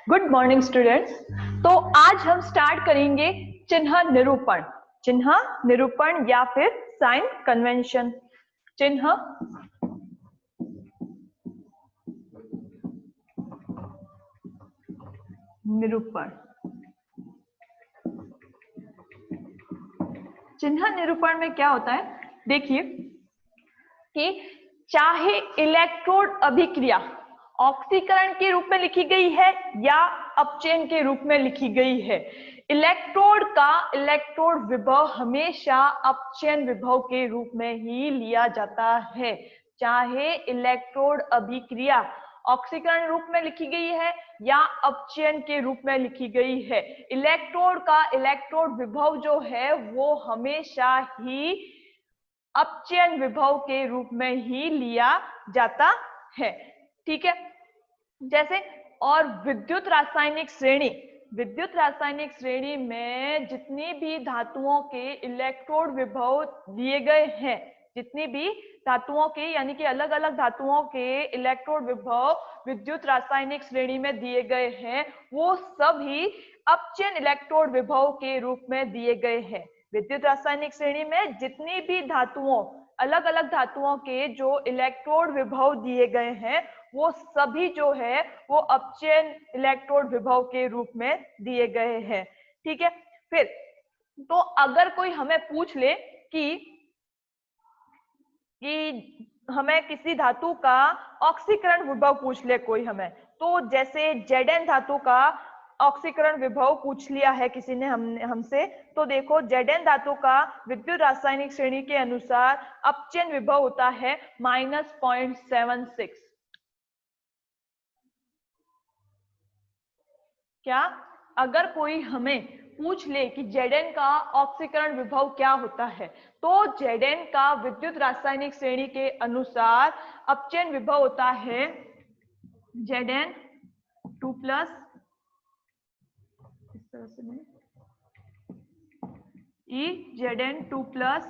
Good morning students. तो आज हम स्टार्ट करेंगे चिन्ह निरूपण। चिन्ह निरूपण या फिर साइन कन्वेंशन। चिन्ह निरूपण। चिन्ह निरूपण में क्या होता है, देखिए कि चाहे इलेक्ट्रोड अभिक्रिया ऑक्सीकरण के रूप में लिखी गई है या अपचयन के रूप में लिखी गई है, इलेक्ट्रोड का इलेक्ट्रोड विभव हमेशा अपचयन विभव के रूप में ही लिया जाता है। चाहे इलेक्ट्रोड अभिक्रिया ऑक्सीकरण रूप में लिखी गई है या अपचयन के रूप में लिखी गई है, इलेक्ट्रोड का इलेक्ट्रोड विभव जो है वो हमेशा ही अपचयन विभव के रूप में ही लिया जाता है। ठीक है, जैसे और विद्युत रासायनिक श्रेणी में जितनी भी धातुओं के इलेक्ट्रोड विभव दिए गए हैं, जितनी भी धातुओं के यानी कि अलग अलग धातुओं के इलेक्ट्रोड विभव विद्युत रासायनिक श्रेणी में दिए गए हैं, वो सभी अपचयन इलेक्ट्रोड विभव के रूप में दिए गए हैं। विद्युत रासायनिक श्रेणी में जितनी भी धातुओं अलग अलग धातुओं के जो इलेक्ट्रोड विभव दिए गए हैं वो सभी जो है वो अपचयन इलेक्ट्रोड विभव के रूप में दिए गए हैं। ठीक है, फिर तो अगर कोई हमें पूछ ले कि हमें किसी धातु का ऑक्सीकरण विभव पूछ ले कोई हमें, तो जैसे Zn धातु का ऑक्सीकरण विभव पूछ लिया है किसी ने हमसे, तो देखो Zn धातु का विद्युत रासायनिक श्रेणी के अनुसार अपचयन विभव होता है -0.76। क्या अगर कोई हमें पूछ ले कि Zn का ऑक्सीकरण विभव क्या होता है, तो Zn का विद्युत रासायनिक श्रेणी के अनुसार अपचयन विभव होता है Zn 2 प्लस, इस तरह से नहीं, Zn 2 प्लस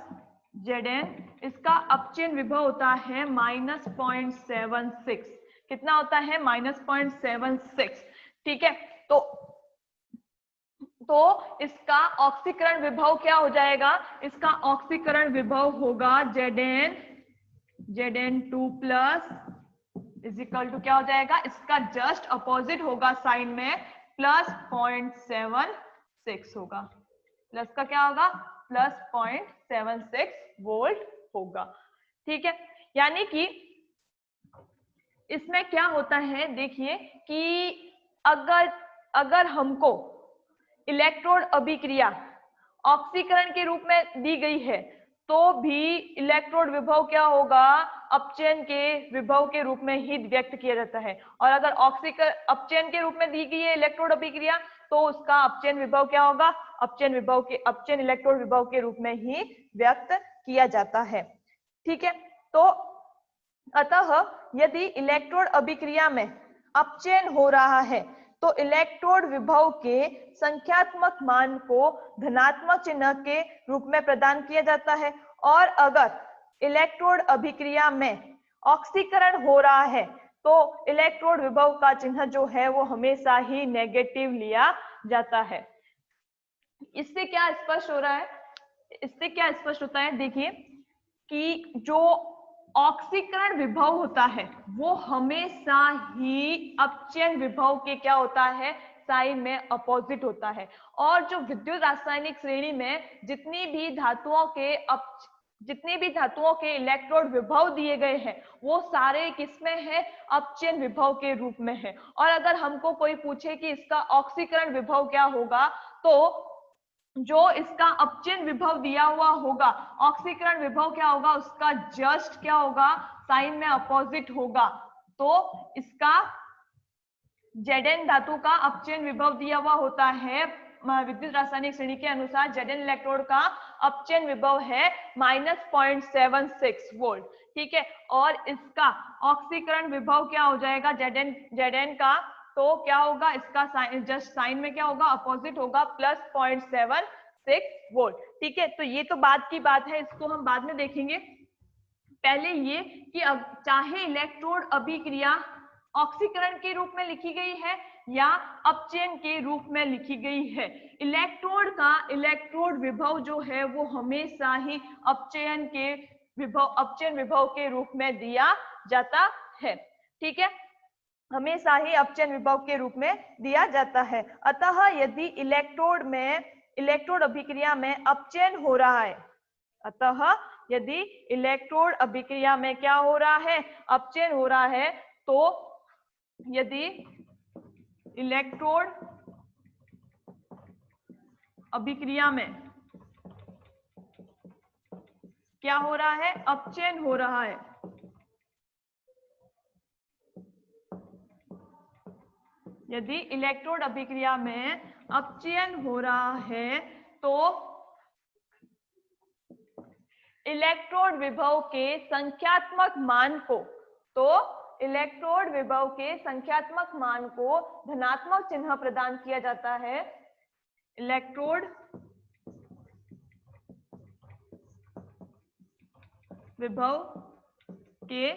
Zn, इसका अपचयन विभव होता है -0.76। कितना होता है? -0.76। ठीक है, तो इसका ऑक्सीकरण विभव क्या हो जाएगा? इसका ऑक्सीकरण विभव होगा Zn 2 plus is equal to क्या हो जाएगा? इसका जस्ट अपोजिट होगा साइन में, प्लस 0.76 होगा। प्लस का क्या होगा? प्लस 0.76 वोल्ट होगा। ठीक है, यानी कि इसमें क्या होता है, देखिए कि अगर हमको इलेक्ट्रोड अभिक्रिया ऑक्सीकरण के रूप में दी गई है तो भी इलेक्ट्रोड विभव क्या होगा? अपचयन के विभव के रूप में ही व्यक्त किया जाता है। और अगर अपचयन के रूप में दी गई है इलेक्ट्रोड अभिक्रिया, तो उसका अपचयन विभव क्या होगा? अपचयन इलेक्ट्रोड विभव के रूप में ही व्यक्त किया जाता है। ठीक है, तो अतः यदि इलेक्ट्रोड अभिक्रिया में अपचयन हो रहा है तो इलेक्ट्रोड विभव के संख्यात्मक मान को धनात्मक चिन्ह के रूप में प्रदान किया जाता है, और अगर इलेक्ट्रोड अभिक्रिया में ऑक्सीकरण हो रहा है तो इलेक्ट्रोड विभव का चिन्ह जो है वो हमेशा ही नेगेटिव लिया जाता है। इससे क्या स्पष्ट हो रहा है? इससे क्या स्पष्ट होता है, देखिए कि जो ऑक्सीकरण विभव होता है वो हमेशा ही अपचयन विभव के क्या होता है? साइन में अपोजिट होता है। और जो विद्युत रासायनिक श्रेणी में जितनी भी धातुओं के इलेक्ट्रोड विभव दिए गए हैं वो सारे किसमें है? अपचयन विभव के रूप में है। और अगर हमको कोई पूछे कि इसका ऑक्सीकरण विभव क्या होगा, तो जो इसका अपचयन विभव दिया हुआ होगा, ऑक्सीकरण विभव क्या होगा? उसका जस्ट क्या होगा? साइन में अपोजिट होगा। तो इसका Zn धातु का अपचयन विभव दिया हुआ होता है विद्युत रासायनिक श्रेणी के अनुसार Zn इलेक्ट्रोड का अपचयन विभव है -0.76 वोल्ट। ठीक है, और इसका ऑक्सीकरण विभव क्या हो जाएगा Zn का? तो क्या होगा? इसका जस्ट साइन में क्या होगा? अपोजिट होगा, प्लस 0.76 वोल्ट। ठीक है, तो ये तो बाद की बात है, इसको हम बाद में देखेंगे। पहले ये कि अब चाहे इलेक्ट्रोड अभिक्रिया ऑक्सीकरण के रूप में लिखी गई है या अपचयन के रूप में लिखी गई है। इलेक्ट्रोड विभव जो है वो हमेशा ही अपचयन विभव के रूप में दिया जाता है। ठीक है, हमेशा ही अपचयन विभव के रूप में दिया जाता है। अतः यदि इलेक्ट्रोड अभिक्रिया में अपचयन हो रहा है, अतः यदि इलेक्ट्रोड अभिक्रिया में क्या हो रहा है, अपचयन हो रहा है, तो यदि इलेक्ट्रोड अभिक्रिया में क्या हो रहा है, अपचयन हो रहा है, यदि इलेक्ट्रोड अभिक्रिया में अपचयन हो रहा है तो इलेक्ट्रोड विभव के संख्यात्मक मान को धनात्मक चिन्ह प्रदान किया जाता है। इलेक्ट्रोड विभव के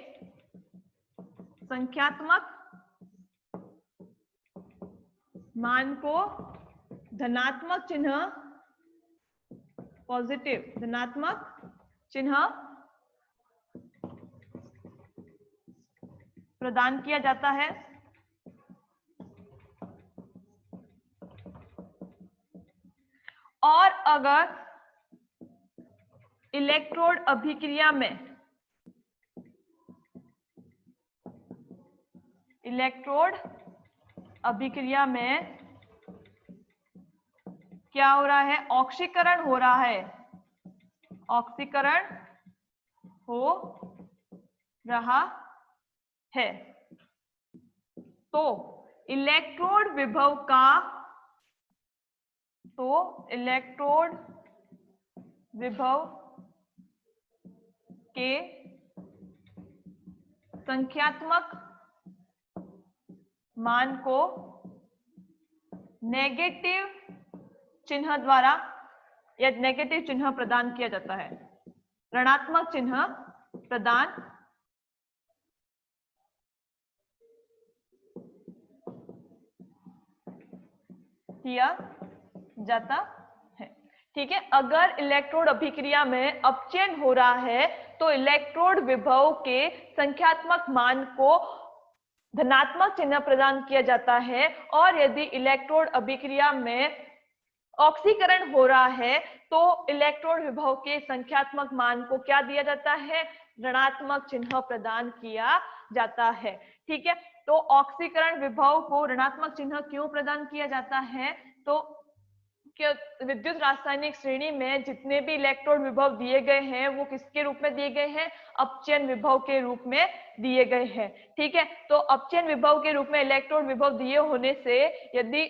संख्यात्मक मान को धनात्मक चिन्ह, पॉजिटिव धनात्मक चिन्ह प्रदान किया जाता है। और अगर इलेक्ट्रोड अभिक्रिया में क्या हो रहा है, ऑक्सीकरण हो रहा है, ऑक्सीकरण हो रहा है, तो इलेक्ट्रोड विभव के संख्यात्मक मान को नेगेटिव चिन्ह द्वारा या नेगेटिव चिन्ह प्रदान किया जाता है, ऋणात्मक चिन्ह प्रदान किया जाता है। ठीक है, अगर इलेक्ट्रोड अभिक्रिया में अपचयन हो रहा है तो इलेक्ट्रोड विभव के संख्यात्मक मान को धनात्मक चिन्ह प्रदान किया जाता है। और यदि इलेक्ट्रोड अभिक्रिया में ऑक्सीकरण हो रहा है तो इलेक्ट्रोड विभव के संख्यात्मक मान को क्या दिया जाता है, ऋणात्मक चिन्ह प्रदान किया जाता है। ठीक है, तो ऑक्सीकरण विभव को ऋणात्मक चिन्ह क्यों प्रदान किया जाता है, तो विद्युत रासायनिक श्रेणी में जितने भी इलेक्ट्रोड विभव दिए गए हैं वो किसके रूप में दिए गए हैं, अपचयन विभव के रूप में दिए गए हैं। ठीक है, तो अपचयन विभव के रूप में इलेक्ट्रोड विभव दिए होने से यदि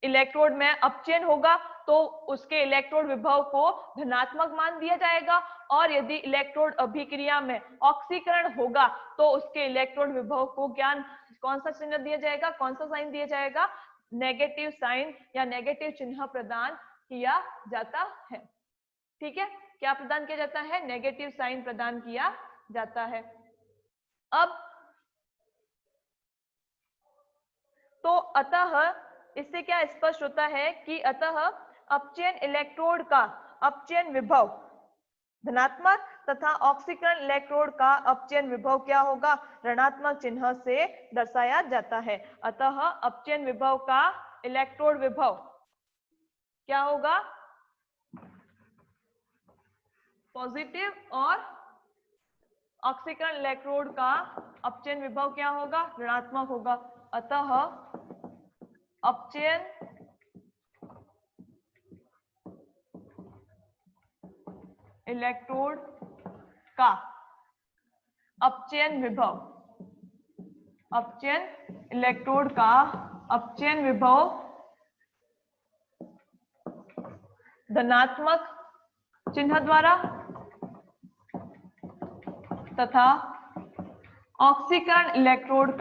इलेक्ट्रोड में अपचयन होगा तो उसके इलेक्ट्रोड विभव को धनात्मक मान दिया जाएगा, और यदि इलेक्ट्रोड अभिक्रिया में ऑक्सीकरण होगा तो उसके इलेक्ट्रोड विभव को कौन सा चिन्ह दिया जाएगा, कौन सा साइन दिया जाएगा, नेगेटिव साइन या नेगेटिव चिन्ह प्रदान किया जाता है। ठीक है, क्या प्रदान किया जाता है, नेगेटिव साइन प्रदान किया जाता है। अब तो अतः इससे क्या स्पष्ट होता है कि अतः अपचयन इलेक्ट्रोड का अपचयन विभव धनात्मक तथा ऑक्सीकरण इलेक्ट्रोड का अपचयन विभव क्या होगा, ऋणात्मक चिन्ह से दर्शाया जाता है। अतः अपचयन विभव का इलेक्ट्रोड विभव क्या होगा, पॉजिटिव, और ऑक्सीकरण इलेक्ट्रोड का अपचयन विभव क्या होगा, ऋणात्मक होगा। अतः अपचयन इलेक्ट्रोड का अपचयन इलेक्ट्रोड का अपचयन विभव धनात्मक चिन्ह द्वारा तथा ऑक्सीकरण इलेक्ट्रोड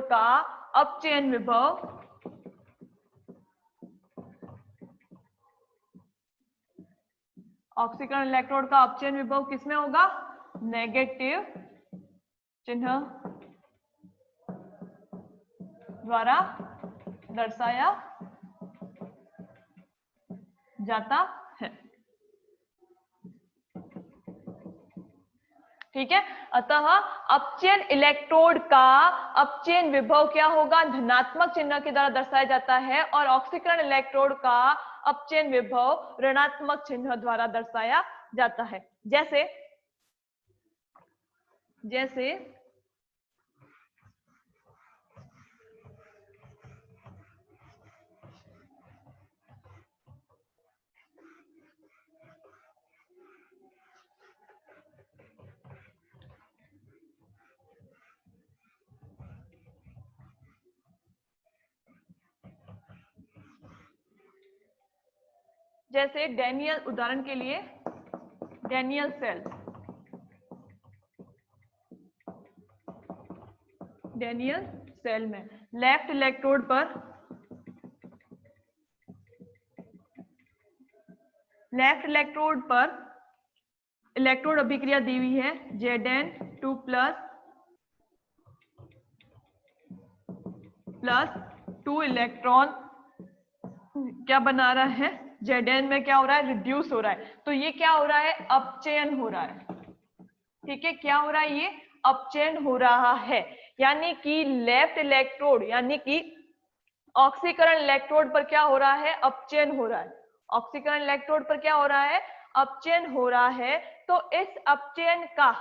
का अपचयन विभव ऑक्सीकरण इलेक्ट्रोड का अपचयन विभव किसमें होगा? नेगेटिव चिन्ह द्वारा दर्शाया जाता है। ठीक है, अतः अपचयन इलेक्ट्रोड का अपचयन विभव क्या होगा? धनात्मक चिन्ह के द्वारा दर्शाया जाता है, और ऑक्सीकरण इलेक्ट्रोड का अपचयन विभव ऋणात्मक चिन्ह द्वारा दर्शाया जाता है। जैसे जैसे जैसे डेनियल, उदाहरण के लिए डेनियल सेल, डेनियल सेल में लेफ्ट इलेक्ट्रोड पर इलेक्ट्रोड अभिक्रिया दी हुई है Zn2 प्लस 2 इलेक्ट्रॉन क्या बना रहा है? Zn में क्या हो रहा है? रिड्यूस हो रहा है। तो ये क्या हो रहा है? अपचयन हो रहा है। ठीक है, क्या हो रहा है? ये अपचयन हो रहा है, यानी कि लेफ्ट इलेक्ट्रोड यानी कि ऑक्सीकरण इलेक्ट्रोड पर क्या हो रहा है? अपचयन हो रहा है। ऑक्सीकरण इलेक्ट्रोड पर क्या हो रहा है? अपचयन हो रहा है। तो इस अपचयन का,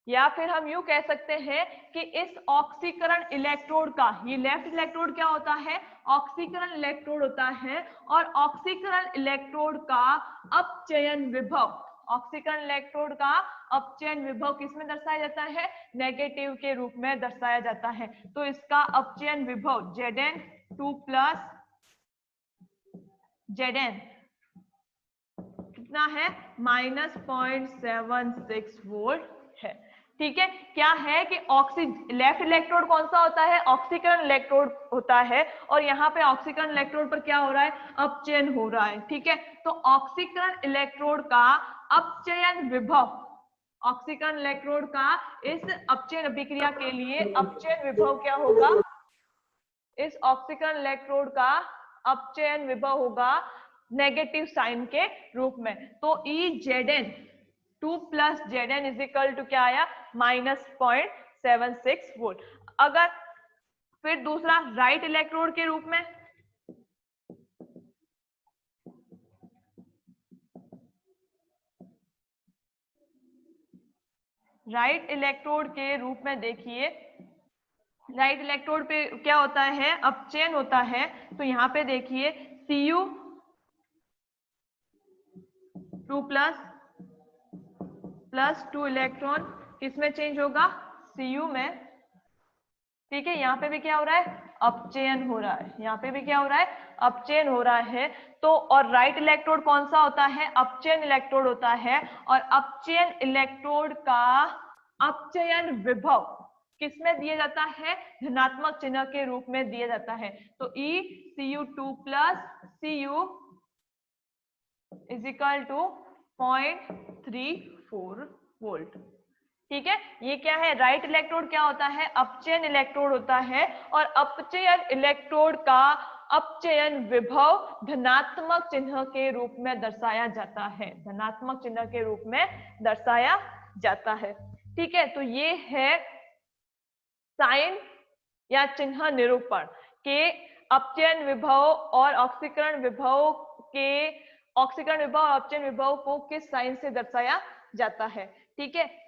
या फिर हम यूं कह सकते हैं कि इस ऑक्सीकरण इलेक्ट्रोड का, ये लेफ्ट इलेक्ट्रोड क्या होता है? ऑक्सीकरण इलेक्ट्रोड होता है, और ऑक्सीकरण इलेक्ट्रोड का अपचयन विभव, ऑक्सीकरण इलेक्ट्रोड का अपचयन विभव किसमें दर्शाया जाता है? नेगेटिव के रूप में दर्शाया जाता है। तो इसका अपचयन विभव Zn2 प्लस Zn कितना है? -0.76 वोल्ट है। ठीक है, क्या है कि लेफ्ट इलेक्ट्रोड कौन सा होता है? ऑक्सीकरण इलेक्ट्रोड होता है, और यहाँ पे ऑक्सीकरण इलेक्ट्रोड पर क्या हो रहा है? अपचयन हो रहा है। ठीक है, तो ऑक्सीकरण इलेक्ट्रोड का अपचयन विभव, ऑक्सीकरण इलेक्ट्रोड का इस अपचयन अभिक्रिया के लिए अपचयन विभव क्या होगा? इस ऑक्सीकरण इलेक्ट्रोड का अपचयन विभव होगा नेगेटिव साइन के रूप में। तो Zn2 plus Zn is equal to क्या आया? -0.76 वोल्ट। अगर फिर दूसरा राइट इलेक्ट्रोड के रूप में, राइट इलेक्ट्रोड के रूप में देखिए, राइट इलेक्ट्रोड पे क्या होता है? अपचयन होता है। तो यहाँ पे देखिए Cu2 प्लस 2 इलेक्ट्रॉन किसमें चेंज होगा? Cu में। ठीक है, यहाँ पे भी क्या हो रहा है? अपचयन हो रहा है। यहाँ पे भी क्या हो रहा है? अपचयन हो रहा है। तो और राइट इलेक्ट्रोड कौन सा होता है? अपचयन इलेक्ट्रोड होता है, और अपचयन इलेक्ट्रोड का अपचयन विभव किसमें दिया जाता है? धनात्मक चिन्ह के रूप में दिया जाता है। तो ECU2 plus Cu is equal to 0.34 volt. ठीक है, ये क्या है? राइट इलेक्ट्रोड क्या होता है? अपचयन इलेक्ट्रोड होता है, और अपचयन इलेक्ट्रोड का अपचयन विभव धनात्मक चिन्ह के रूप में दर्शाया जाता है, धनात्मक चिन्ह के रूप में दर्शाया जाता है। ठीक है, तो ये है साइन या चिन्ह निरूपण के अपचयन विभव और ऑक्सीकरण विभव के, ऑक्सीकरण विभव और अपचयन विभव को किस साइन से दर्शाया जाता है। ठीक है,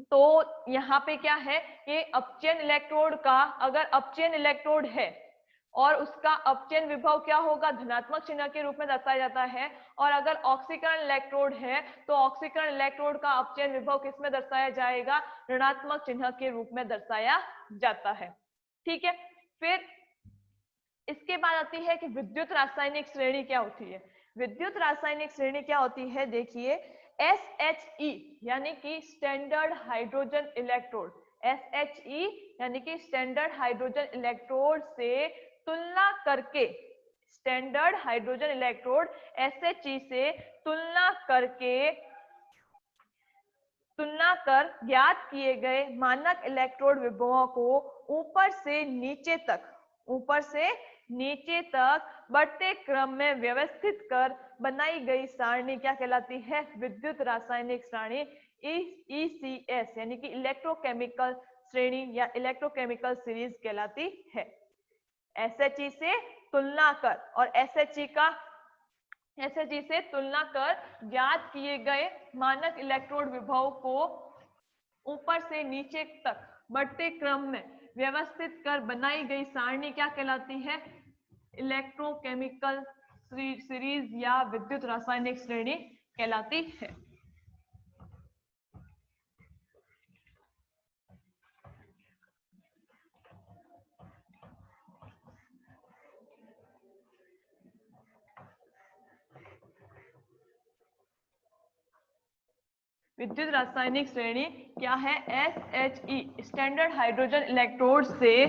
तो यहाँ पे क्या है कि अपचयन इलेक्ट्रोड का, अगर अपचयन इलेक्ट्रोड है और उसका अपचयन विभव क्या होगा? धनात्मक चिन्ह के रूप में दर्शाया जाता है, और अगर ऑक्सीकरण इलेक्ट्रोड है तो ऑक्सीकरण इलेक्ट्रोड का अपचयन विभव किसमें दर्शाया जाएगा? ऋणात्मक चिन्ह के रूप में दर्शाया जाता है। ठीक है, फिर इसके बाद आती है कि विद्युत रासायनिक श्रेणी क्या होती है। विद्युत रासायनिक श्रेणी क्या होती है? देखिए SHE यानी कि स्टैंडर्ड हाइड्रोजन इलेक्ट्रोड, SHE यानी कि स्टैंडर्ड हाइड्रोजन इलेक्ट्रोड से तुलना करके स्टैंडर्ड हाइड्रोजन इलेक्ट्रोड SHE से तुलना कर ज्ञात किए गए मानक इलेक्ट्रोड विभवों को ऊपर से नीचे तक बढ़ते क्रम में व्यवस्थित कर बनाई गई सारणी क्या कहलाती है? विद्युत रासायनिक सारणी ECS यानी कि इलेक्ट्रोकेमिकल श्रेणी या इलेक्ट्रोकेमिकल सीरीज कहलाती है। SHE से तुलना कर और SHE से तुलना कर ज्ञात किए गए मानक इलेक्ट्रोड विभव को ऊपर से नीचे तक बढ़ते क्रम में व्यवस्थित कर बनाई गई सारणी क्या कहलाती है? इलेक्ट्रोकेमिकल सीरीज या विद्युत रासायनिक श्रेणी कहलाती है। विद्युत रासायनिक श्रेणी क्या है? SHE स्टैंडर्ड हाइड्रोजन इलेक्ट्रोड से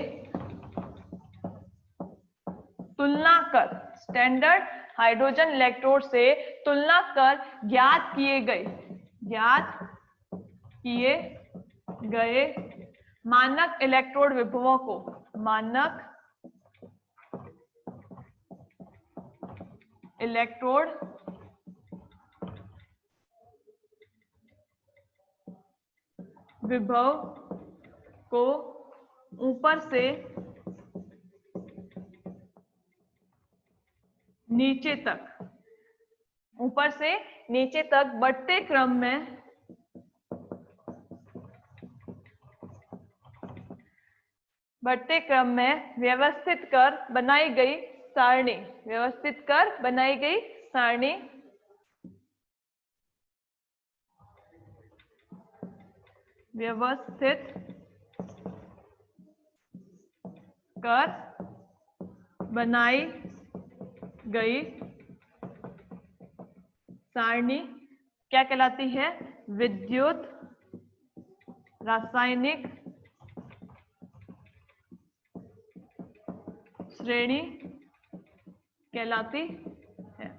तुलना कर, स्टैंडर्ड हाइड्रोजन इलेक्ट्रोड से तुलना कर ज्ञात किए गए मानक इलेक्ट्रोड विभवों को मानक इलेक्ट्रोड विभव को ऊपर से नीचे तक बढ़ते क्रम में व्यवस्थित कर बनाई गई सारणी क्या कहलाती है? विद्युत रासायनिक श्रेणी कहलाती है।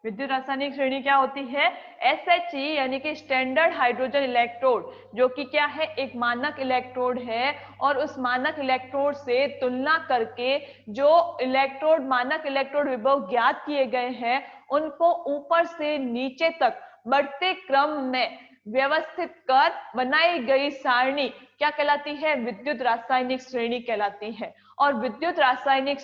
विद्युत रासायनिक श्रेणी क्या होती है? SHE यानी कि स्टैंडर्ड हाइड्रोजन इलेक्ट्रोड, जो कि क्या है? एक मानक इलेक्ट्रोड है और उस मानक इलेक्ट्रोड से तुलना करके जो मानक इलेक्ट्रोड विभव ज्ञात किए गए हैं उनको ऊपर से नीचे तक बढ़ते क्रम में व्यवस्थित कर बनाई गई सारणी क्या कहलाती है? विद्युत रासायनिक श्रेणी कहलाती है। और विद्युत रासायनिक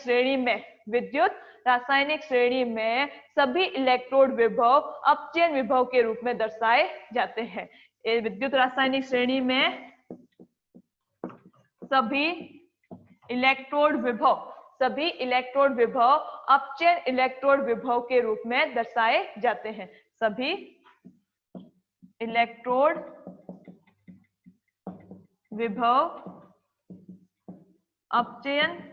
श्रेणी में सभी इलेक्ट्रोड विभव अपचयन विभव के रूप में दर्शाए जाते हैं। विद्युत रासायनिक श्रेणी में सभी इलेक्ट्रोड विभव अपचयन इलेक्ट्रोड विभव के रूप में दर्शाए जाते हैं। सभी इलेक्ट्रोड विभव अपचयन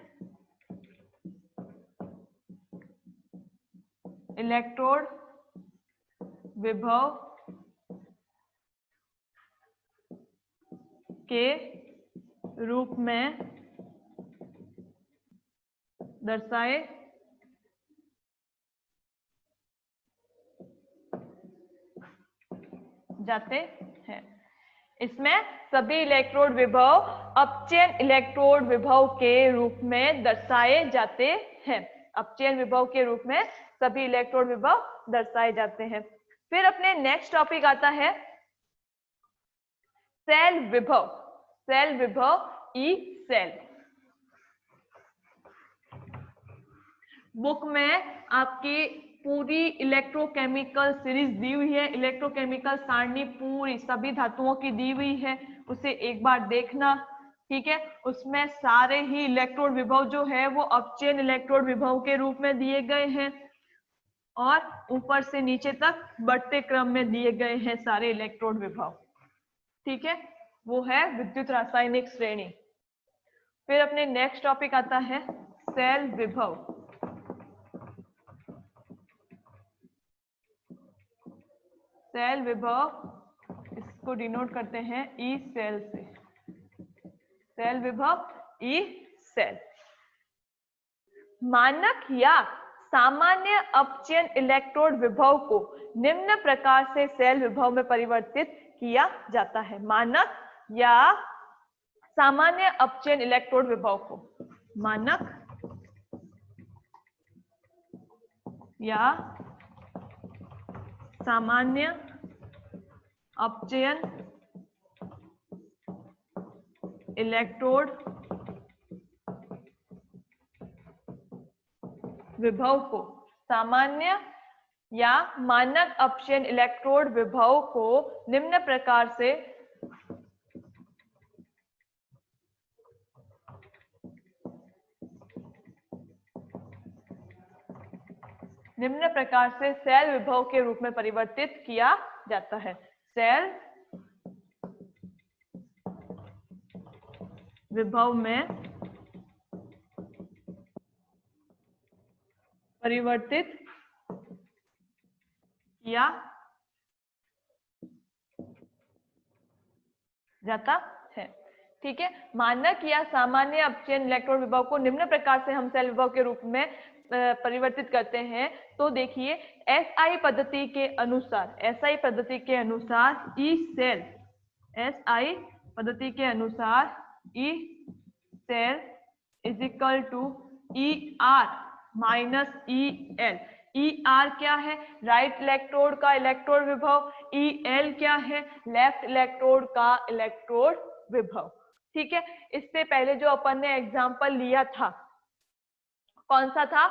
इलेक्ट्रोड विभव के रूप में दर्शाए जाते हैं। इसमें सभी इलेक्ट्रोड विभव अपचयन इलेक्ट्रोड विभव के रूप में दर्शाए जाते हैं। अपचयन विभव के रूप में सभी इलेक्ट्रोड विभव दर्शाए जाते हैं। फिर अपने नेक्स्ट टॉपिक आता है सेल विभव ई सेल। बुक में आपकी पूरी इलेक्ट्रोकेमिकल सीरीज दी हुई है, इलेक्ट्रोकेमिकल सारणी पूरी सभी धातुओं की दी हुई है, उसे एक बार देखना, ठीक है। उसमें सारे ही इलेक्ट्रोड विभव जो है वो अपचयन इलेक्ट्रोड विभव के रूप में दिए गए हैं और ऊपर से नीचे तक बढ़ते क्रम में दिए गए हैं सारे इलेक्ट्रोड विभव, ठीक है। वो है विद्युत रासायनिक श्रेणी। फिर अपने नेक्स्ट टॉपिक आता है सेल विभव। सेल विभव इसको डिनोट करते हैं ई सेल से। सेल विभव ई सेल। मानक या सामान्य अपचयन इलेक्ट्रोड विभव को निम्न प्रकार से सेल विभव में परिवर्तित किया जाता है। मानक या सामान्य अपचयन इलेक्ट्रोड विभव को मानक या सामान्य अपचयन इलेक्ट्रोड विभव को सामान्य या मानक अपचयन इलेक्ट्रोड विभव को निम्न प्रकार से सेल विभव के रूप में परिवर्तित किया जाता है। सेल विभव में परिवर्तित किया जाता है। ठीक है, मानक या सामान्य अपचयन इलेक्ट्रोड विभव को निम्न प्रकार से हम सेल विभव के रूप में परिवर्तित करते हैं। तो देखिए, एसआई पद्धति के अनुसार E cell E cell is equal to E R minus E L. E R क्या है? राइट इलेक्ट्रोड का इलेक्ट्रोड विभव। ई एल क्या है? लेफ्ट इलेक्ट्रोड का इलेक्ट्रोड विभव। ठीक है, इससे पहले जो अपन ने एग्जाम्पल लिया था, कौन सा था?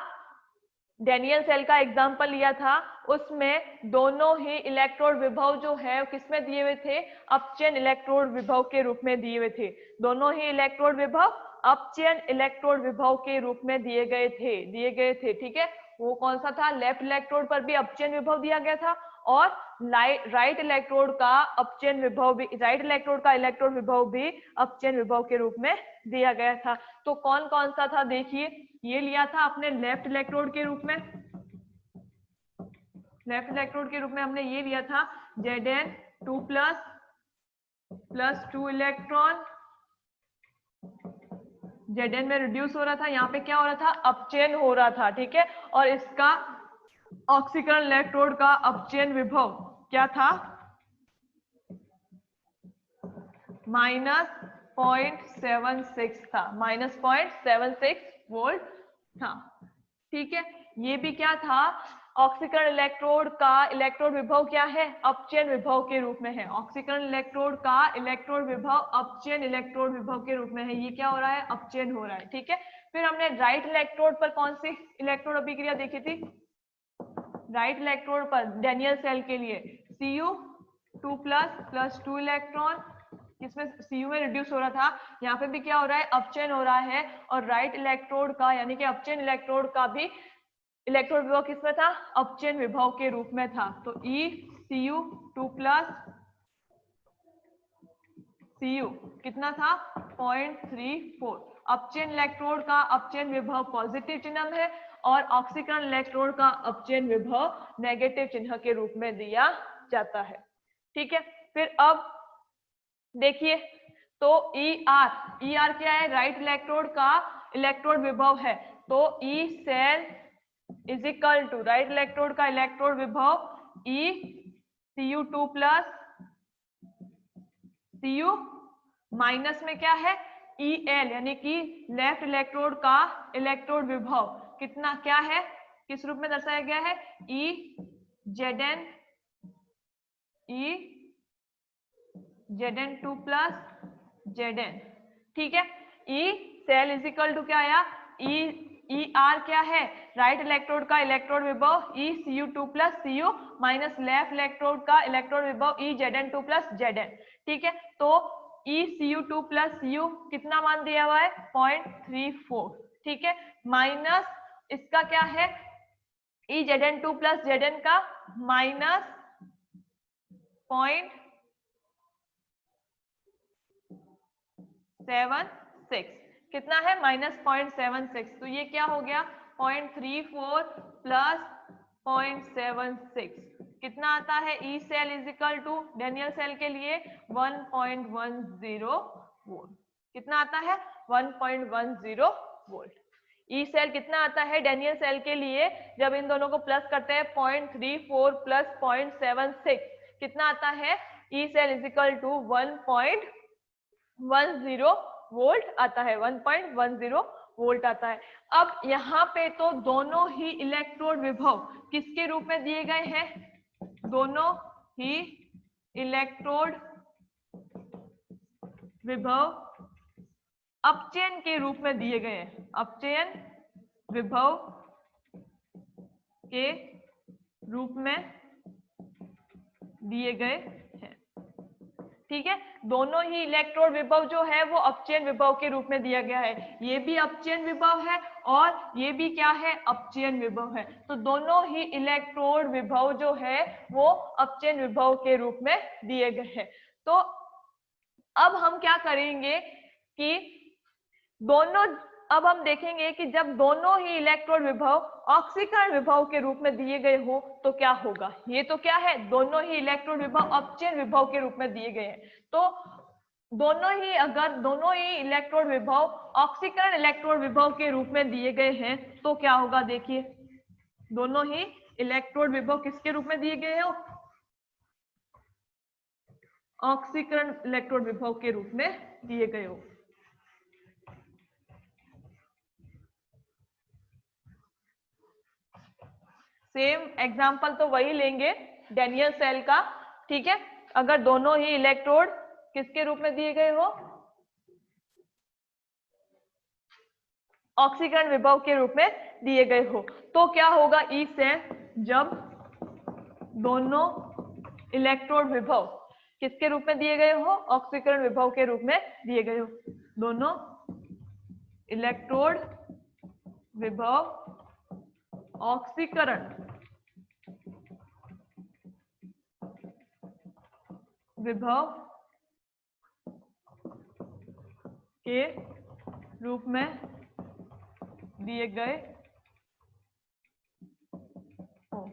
डेनियल सेल का एग्जाम्पल लिया था। उसमें दोनों ही इलेक्ट्रोड विभव जो है किसमें दिए हुए थे? अपचयन इलेक्ट्रोड विभव के रूप में दिए हुए थे। दोनों ही इलेक्ट्रोड विभव अपचयन इलेक्ट्रोड विभव के रूप में दिए गए थे। ठीक है, वो कौन सा था? लेफ्ट इलेक्ट्रोड पर भी अपचयन विभव दिया गया था और राइट इलेक्ट्रोड का अपचयन विभव भी, राइट इलेक्ट्रोड का इलेक्ट्रोड विभव भी अपचयन विभव के रूप में दिया गया था। तो कौन कौन सा था? देखिए, ये लिया था अपने लेफ्ट इलेक्ट्रोड के रूप में। लेफ्ट इलेक्ट्रोड के रूप में हमने ये लिया था Zn 2+ 2 इलेक्ट्रॉन। Zn में रिड्यूस हो रहा था, यहाँ पे क्या हो रहा था? अपचयन हो रहा था। ठीक है, और इसका ऑक्सीकरण इलेक्ट्रोड का अपचयन विभव क्या था? -0.76 था, -0.76 वोल्ट था। ठीक है, ये भी क्या था? ऑक्सीकरण इलेक्ट्रोड का इलेक्ट्रोड विभव क्या है? अपचयन विभव के रूप में है। ऑक्सीकरण इलेक्ट्रोड का इलेक्ट्रोड विभव अपचयन इलेक्ट्रोड विभव के रूप में है। ये क्या हो रहा है? अपचयन हो रहा है। ठीक है, फिर हमने राइट इलेक्ट्रोड पर कौन सी इलेक्ट्रोड अभिक्रिया देखी थी? राइट इलेक्ट्रोड पर डेनियल सेल के लिए Cu2+ 2 इलेक्ट्रॉन, इसमें Cu में रिड्यूस हो रहा था। यहाँ पे भी क्या हो रहा है? अपचयन हो रहा है। और राइट इलेक्ट्रोड का यानी कि अपचयन इलेक्ट्रोड का भी इलेक्ट्रोड विभव किसमें था? अपचयन विभव के रूप में था। तो ECU2+ Cu कितना था? 0.34। अपचयन इलेक्ट्रोड का अपचयन विभव पॉजिटिव चिन्ह है और ऑक्सीकरण इलेक्ट्रोड का अपचयन विभव नेगेटिव चिन्ह के रूप में दिया जाता है। ठीक है, फिर अब देखिए, तो ER क्या है? राइट इलेक्ट्रोड का इलेक्ट्रोड विभव है। तो E cell is equal to right electrode का इलेक्ट्रोड विभव ECU2+ Cu माइनस में क्या है? EL यानी कि लेफ्ट इलेक्ट्रोड का इलेक्ट्रोड विभव कितना क्या है? किस रूप में दर्शाया गया है? Zn2+ Zn। ठीक है, E cell is equal to क्या आया? ER क्या है? राइट इलेक्ट्रोड का इलेक्ट्रोड विभव ECU2+ Cu minus left electrode का इलेक्ट्रोड विभव Zn2+ Zn। ठीक है, तो ECU2+ Cu कितना मान दिया हुआ है? 0.34। ठीक है, माइनस इसका क्या है? Zn2+ Zn का -0.76 कितना है? -0.76। तो ये क्या हो गया? 0.34 प्लस 0.76 कितना आता है? E cell is equal to Daniell cell के लिए 1.10 वोल्ट। कितना आता है? 1.10 वोल्ट। ई सेल कितना आता है डैनियल सेल के लिए, जब इन दोनों को प्लस करते हैं 0.34 प्लस 0.76 कितना आता है, E cell is equal to 1.10 volt आता है, 1.10 वोल्ट आता है। अब यहाँ पे तो दोनों ही इलेक्ट्रोड विभव किसके रूप में दिए गए हैं, दोनों ही इलेक्ट्रोड विभव अपचयन के रूप में दिए गए हैं, अपचयन विभव के रूप में दिए गए हैं। ठीक है, दोनों ही इलेक्ट्रोड विभव जो है वो अपचयन विभव के रूप में दिया गया है, ये भी अपचयन विभव है और ये भी क्या है, अपचयन विभव है। तो दोनों ही इलेक्ट्रोड विभव जो है वो अपचयन विभव के रूप में दिए गए हैं। तो अब हम क्या करेंगे कि दोनों, अब हम देखेंगे कि जब दोनों ही इलेक्ट्रोड विभव ऑक्सीकरण विभव के रूप में दिए गए हो तो क्या होगा। ये तो क्या है, दोनों ही इलेक्ट्रोड विभव अपचयन विभव के रूप में दिए गए हैं। तो दोनों ही, अगर दोनों ही इलेक्ट्रोड विभव ऑक्सीकरण इलेक्ट्रोड विभव के रूप में दिए गए हैं तो क्या होगा, देखिए दोनों ही इलेक्ट्रोड विभव किसके रूप में दिए गए हो, ऑक्सीकरण इलेक्ट्रोड विभव के रूप में दिए गए हो। सेम एग्जाम्पल तो वही लेंगे डैनियल सेल का। ठीक है, अगर दोनों ही इलेक्ट्रोड किसके रूप में दिए गए हो, ऑक्सीकरण विभव के रूप में दिए गए हो तो क्या होगा, ई सेल जब दोनों इलेक्ट्रोड विभव किसके रूप में दिए गए हो, ऑक्सीकरण विभव के रूप में दिए गए हो, दोनों इलेक्ट्रोड विभव ऑक्सीकरण विभव के रूप में दिए गए हो,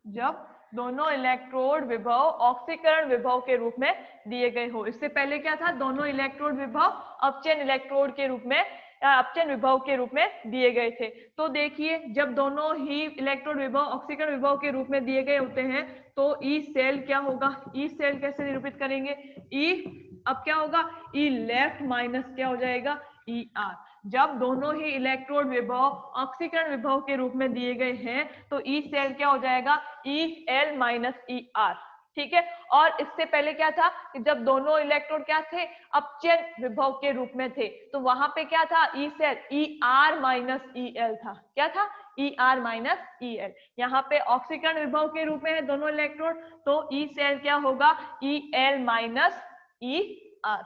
जब दोनों इलेक्ट्रोड विभव ऑक्सीकरण विभव के रूप में दिए गए हो। इससे पहले क्या था, दोनों इलेक्ट्रोड विभव अपचयन इलेक्ट्रोड के रूप में, अपचयन विभव के रूप में दिए गए थे। तो देखिए जब दोनों ही इलेक्ट्रोड विभव ऑक्सीकरण विभव के रूप में दिए गए होते हैं तो ई सेल क्या होगा, ई सेल कैसे निरूपित करेंगे, ई, अब क्या होगा, ई लेफ्ट माइनस क्या हो जाएगा, ई आर। जब दोनों ही इलेक्ट्रोड विभव ऑक्सीकरण विभव के रूप में दिए गए हैं तो ई सेल क्या हो जाएगा, ई एल माइनस ई आर। ठीक है, और इससे पहले क्या था कि जब दोनों इलेक्ट्रोड क्या थे, अपचयन विभव के रूप में थे तो वहां पे क्या था, E cell E R minus E L था, क्या था, E R minus E L. यहाँ पे ऑक्सीकरण विभव के रूप में है दोनों इलेक्ट्रोड तो ई सेल क्या होगा, E L minus E R.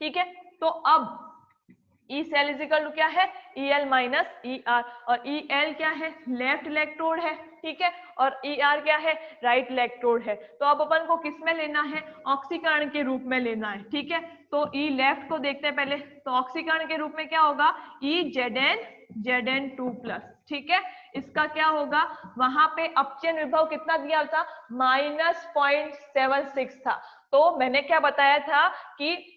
ठीक है, तो अब E cell is equal to क्या है, E L minus E R, और ई एल क्या है, लेफ्ट इलेक्ट्रोड है। ठीक है, और ई आर क्या है, राइट इलेक्ट्रोड है। तो अब अपन को किस में लेना है, ऑक्सीकरण के रूप में लेना है। ठीक है, तो ई लेफ्ट को देखते हैं पहले, तो ऑक्सीकरण के रूप में क्या होगा, E Z N two plus. ठीक है, इसका क्या होगा, वहां पे अपचयन विभव कितना दिया था, -0.76 था। तो मैंने क्या बताया था कि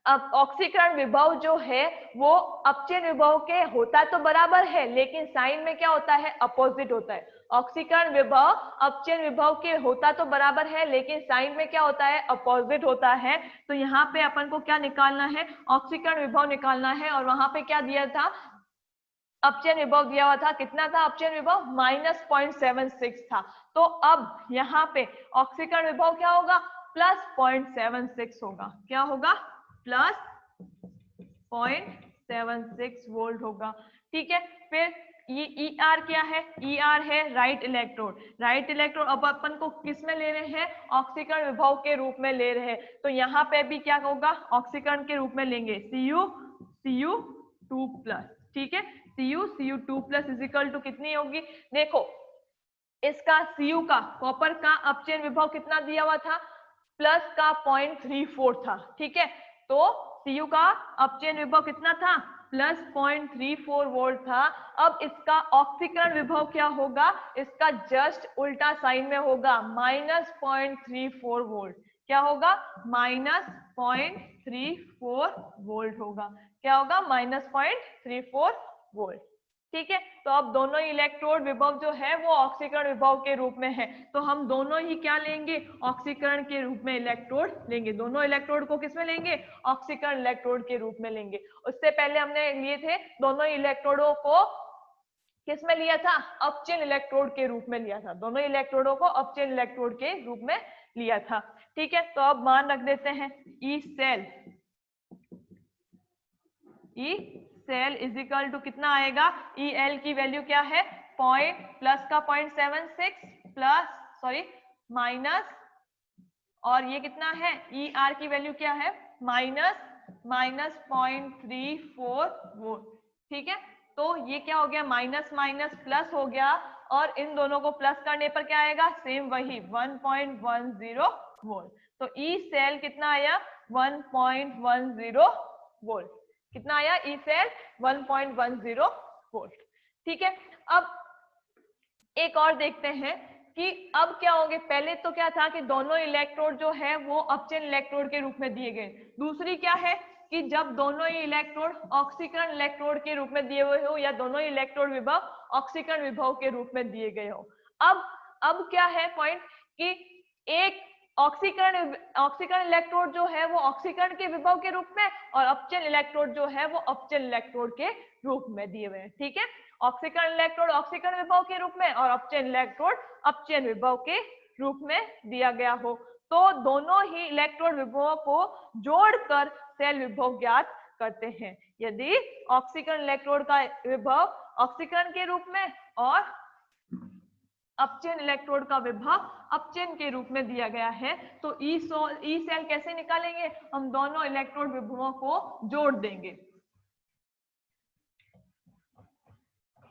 अब ऑक्सीकरण विभव जो है वो अपचयन विभव के होता तो बराबर है लेकिन साइन में क्या होता है, अपोजिट होता है। ऑक्सीकरण विभव अपचयन विभव के होता तो बराबर है लेकिन साइन में क्या होता है, अपोजिट होता है। तो यहाँ पे अपन को क्या निकालना है, ऑक्सीकरण विभव निकालना है, और वहां पे क्या दिया था, अपचयन विभव दिया हुआ था, कितना था अपचयन विभव, -0.76 था। तो अब यहाँ पे ऑक्सीकरण विभव क्या होगा, +0.76 होगा, क्या होगा, +0.76 वोल्ट होगा। ठीक है, फिर ये ई आर क्या है, ई आर है राइट इलेक्ट्रोड, राइट इलेक्ट्रोड अब अपन को किस में ले रहे हैं, ऑक्सीकरण विभव के रूप में ले रहे हैं। तो यहाँ पे भी क्या होगा, ऑक्सीकरण के रूप में लेंगे Cu2+। ठीक है, Cu2+ इज इक्वल टू कितनी होगी, देखो इसका Cu का, कॉपर का अपचयन विभव कितना दिया हुआ था, प्लस का 0.34 था। ठीक है, तो Cu का अपचयन विभव कितना था, +0.34 वोल्ट था। अब इसका ऑक्सीकरण विभव क्या होगा, इसका जस्ट उल्टा साइन में होगा, -0.34 वोल्ट। क्या होगा, -0.34 वोल्ट होगा, क्या होगा, -0.34 वोल्ट। ठीक है, तो अब दोनों इलेक्ट्रोड विभव जो है वो ऑक्सीकरण विभव के रूप में है, तो हम दोनों ही क्या लेंगे, ऑक्सीकरण के रूप में इलेक्ट्रोड लेंगे। दोनों इलेक्ट्रोड को किसमें लेंगे, ऑक्सीकरण इलेक्ट्रोड के रूप में लेंगे। उससे पहले हमने लिए थे दोनों इलेक्ट्रोडों को किसमें लिया था, अपचयन इलेक्ट्रोड के रूप में लिया था। दोनों इलेक्ट्रोडों को अपचयन इलेक्ट्रोड के रूप में लिया था। ठीक है, तो अब मान रख देते हैं E cell is equal to कितना आएगा, ई एल की वैल्यू क्या है, प्लस का 0.76 प्लस माइनस, और ये कितना है, ई आर की वैल्यू क्या है, माइनस 0.34 वोल्ट। ठीक है, तो ये क्या हो गया, माइनस माइनस प्लस हो गया, और इन दोनों को प्लस करने पर क्या आएगा, सेम वही 1.10 वोल्ट। तो ई सेल कितना आया, 1.10 वोल्ट। कितना आया, ई सेल 1.10 वोल्ट। ठीक है, अब एक और देखते हैं कि अब क्या होंगे। पहले तो क्या था कि दोनों इलेक्ट्रोड जो है वो अपचयन इलेक्ट्रोड के रूप में दिए गए। दूसरी क्या है कि जब दोनों ही इलेक्ट्रोड ऑक्सीकरण इलेक्ट्रोड के रूप में दिए हुए हो, या दोनों ही इलेक्ट्रोड विभव ऑक्सीकरण विभव के रूप में दिए गए हो। अब क्या है पॉइंट कि एक ऑक्सीकरण इलेक्ट्रोड जो है वो ऑक्सीकरण के विभव के रूप में, और अपचयन इलेक्ट्रोड जो है वो अपचयन इलेक्ट्रोड के रूप में दिए हुए हैं। ठीक है, ऑक्सीकरण इलेक्ट्रोड ऑक्सीकरण विभव के रूप में, और अपचयन इलेक्ट्रोड अपचयन विभव के रूप में दिया गया हो, तो दोनों ही इलेक्ट्रोड विभवों को जोड़कर सेल विभव ज्ञात करते हैं। यदि ऑक्सीकरण इलेक्ट्रोड का विभव ऑक्सीकरण के रूप में और अपचयन इलेक्ट्रोड का विभव अपचयन के रूप में दिया गया है, तो ई सेल कैसे निकालेंगे, हम दोनों इलेक्ट्रोड विभवों को जोड़ देंगे।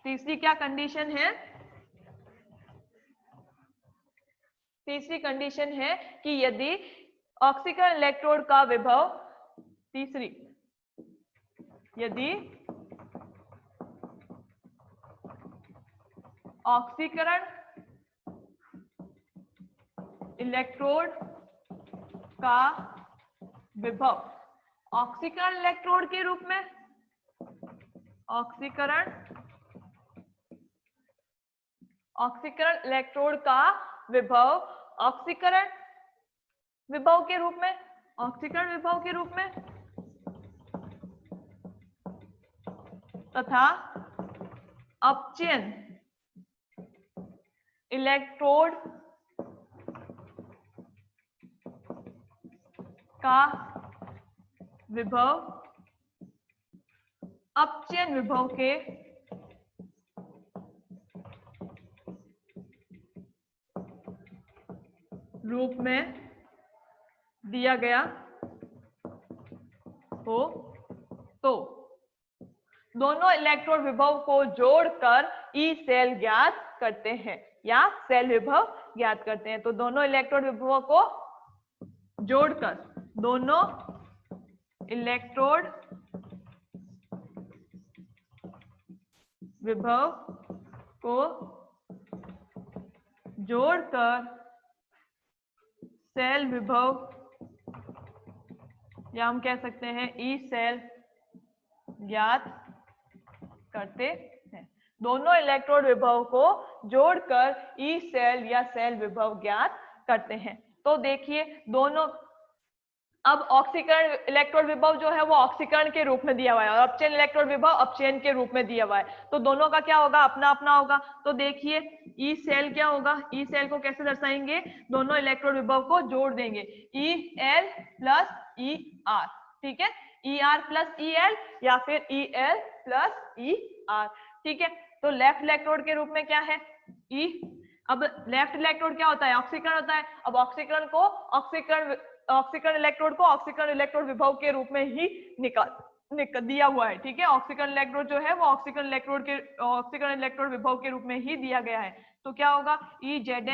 तीसरी क्या कंडीशन है, तीसरी कंडीशन है कि यदि ऑक्सीकरण इलेक्ट्रोड का विभव, यदि ऑक्सीकरण इलेक्ट्रोड का विभव ऑक्सीकरण इलेक्ट्रोड के रूप में, ऑक्सीकरण इलेक्ट्रोड का विभव ऑक्सीकरण विभव के रूप में, ऑक्सीकरण विभव के रूप में, तथा अपचयन इलेक्ट्रोड का विभव अपचयन विभव के रूप में दिया गया हो, तो दोनों इलेक्ट्रोड विभव को जोड़कर ई सेल ज्ञात करते हैं, या सेल विभव ज्ञात करते हैं। तो दोनों इलेक्ट्रोड विभवों को जोड़कर, दोनों इलेक्ट्रोड विभव को जोड़कर सेल विभव, या हम कह सकते हैं ई सेल ज्ञात करते हैं। दोनों इलेक्ट्रोड विभव को जोड़कर ई सेल या सेल विभव ज्ञात करते हैं। तो देखिए दोनों, अब ऑक्सीकरण इलेक्ट्रोड विभव जो है वो ऑक्सीकरण के रूप में दिया हुआ है, और अपचयन इलेक्ट्रोड विभव अपचयन के रूप में दिया हुआ है, तो दोनों का क्या होगा, अपना अपना होगा। तो देखिए ई सेल क्या होगा, ई सेल को कैसे दर्शाएंगे, दोनों इलेक्ट्रोड विभव को जोड़ देंगे, ई एल प्लस ई आर। ठीक है, E R plus E L, या फिर ई एल प्लस ई आर। ठीक है, तो लेफ्ट इलेक्ट्रोड के रूप में क्या है, ई। अब लेफ्ट इलेक्ट्रोड क्या होता है, ऑक्सीकरण होता है। अब ऑक्सीकरण को ऑक्सीकरण इलेक्ट्रोड को ऑक्सीकरण इलेक्ट्रोड विभव के रूप में ही निकाल दिया हुआ है। ठीक है, ऑक्सीकरण इलेक्ट्रोड जो है वो ऑक्सीकरण इलेक्ट्रोड विभव के रूप में ही दिया गया है। तो क्या होगा, ई जेड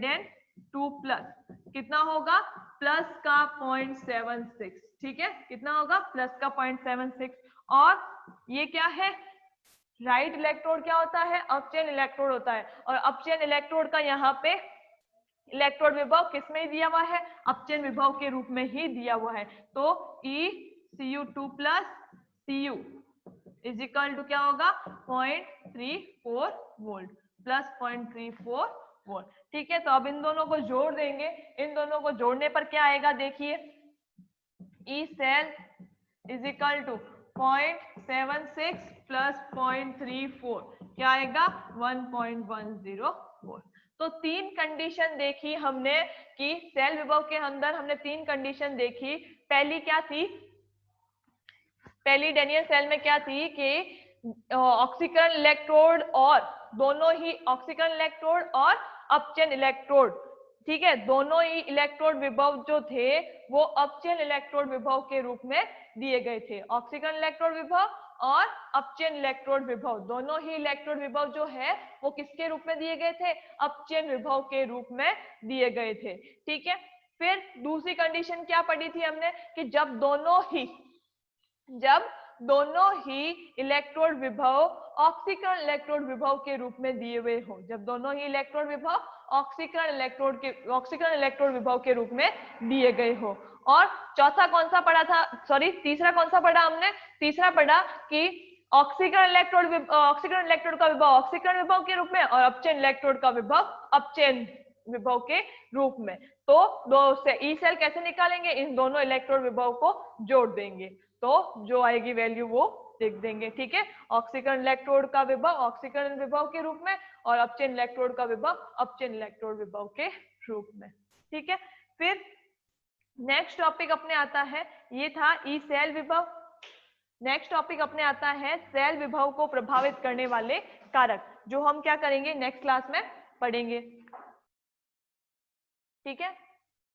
एन 2 प्लस कितना होगा, प्लस का 0.76। ठीक है, कितना होगा, प्लस का 0.76। और ये क्या है, राइट इलेक्ट्रोड क्या होता है, अपचयन इलेक्ट्रोड होता है, और अपचयन इलेक्ट्रोड का यहाँ पे इलेक्ट्रोड विभव किसमें दिया हुआ है, अपचयन विभव के रूप में ही दिया हुआ है। तो E Cu2 plus Cu is equal to क्या होगा 0.34 वोल्ट प्लस 0.34 वोल्ट। ठीक है, तो अब इन दोनों को जोड़ देंगे। इन दोनों को जोड़ने पर क्या आएगा देखिए, E cell is equal to 0.76 plus 0.34 क्या आएगा 1.10 वोल्ट। तो तीन कंडीशन देखी हमने कि सेल विभव के अंदर हमने तीन कंडीशन देखी। पहली क्या थी, पहली डेनियल सेल में क्या थी कि ऑक्सीकरण इलेक्ट्रोड और दोनों ही ऑक्सीकरण इलेक्ट्रोड और अपचयन इलेक्ट्रोड, ठीक है, दोनों ही इलेक्ट्रोड विभव जो थे वो अपचयन इलेक्ट्रोड विभव के रूप में दिए गए थे। ऑक्सीकरण इलेक्ट्रोड विभव और अपचयन इलेक्ट्रोड विभव दोनों ही इलेक्ट्रोड विभव जो है वो किसके रूप में दिए गए थे, अपचयन विभव के रूप में दिए गए थे। ठीक है, फिर दूसरी कंडीशन क्या पढ़ी थी हमने कि जब दोनों ही इलेक्ट्रोड विभव ऑक्सीकरण इलेक्ट्रोड विभव के रूप में दिए हुए हो, जब दोनों ही इलेक्ट्रोड विभव ऑक्सीकरण इलेक्ट्रोड विभव के रूप में दिए गए हो। और चौथा कौन सा पढ़ा था, सॉरी तीसरा कौन सा पढ़ा हमने, तीसरा पढ़ा कि ऑक्सीकरण इलेक्ट्रोड का विभव ऑक्सीकरण विभव के रूप में और अपचयन इलेक्ट्रोड का विभव अपचयन विभव के रूप में। तो दो से ई सेल कैसे निकालेंगे, इन दोनों इलेक्ट्रोड विभव को जोड़ देंगे तो जो आएगी वैल्यू वो लिख देंगे। ठीक है, ऑक्सीकरण इलेक्ट्रोड का विभव ऑक्सीकरण विभव के रूप में और अपचयन इलेक्ट्रोड का विभव अपचयन इलेक्ट्रोड विभव के रूप में। ठीक है, फिर नेक्स्ट टॉपिक अपने आता है, ये था ई सेल विभव। नेक्स्ट टॉपिक अपने आता है सेल विभव को प्रभावित करने वाले कारक, जो हम क्या करेंगे नेक्स्ट क्लास में पढ़ेंगे। ठीक है।